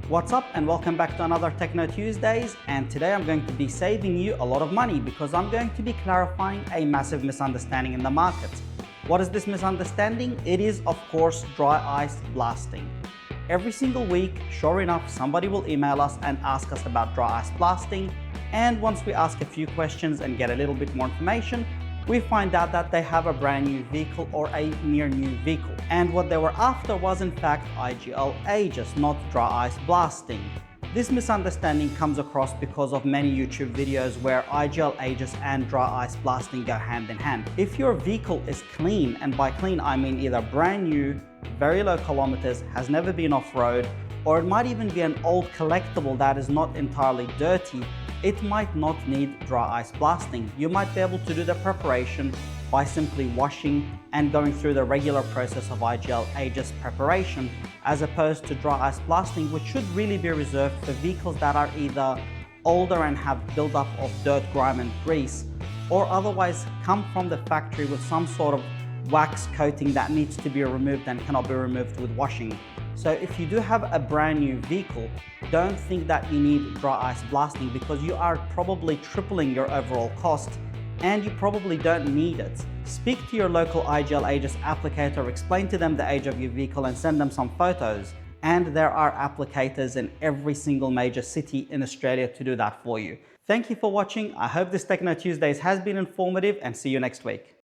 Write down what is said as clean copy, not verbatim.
What's up and welcome back to another Techno Tuesdays, and today I'm going to be saving you a lot of money because I'm going to be clarifying a massive misunderstanding in the market. What is this misunderstanding? It is of course dry ice blasting. Every single week, sure enough, somebody will email us and ask us about dry ice blasting, and once we ask a few questions and get a little bit more information, we find out that they have a brand new vehicle or a near new vehicle. And what they were after was in fact IGL Aegis, not dry ice blasting. This misunderstanding comes across because of many YouTube videos where IGL Aegis and dry ice blasting go hand in hand. If your vehicle is clean, and by clean I mean either brand new, very low kilometers, has never been off-road, or it might even be an old collectible that is not entirely dirty, it might not need dry ice blasting. You might be able to do the preparation by simply washing and going through the regular process of IGL Aegis preparation, as opposed to dry ice blasting, which should really be reserved for vehicles that are either older and have buildup of dirt, grime and grease, or otherwise come from the factory with some sort of wax coating that needs to be removed and cannot be removed with washing. So if you do have a brand new vehicle, don't think that you need dry ice blasting, because you are probably tripling your overall cost and you probably don't need it. Speak to your local IGL Aegis applicator, explain to them the age of your vehicle and send them some photos. And there are applicators in every single major city in Australia to do that for you. Thank you for watching. I hope this Techno Tuesdays has been informative, and see you next week.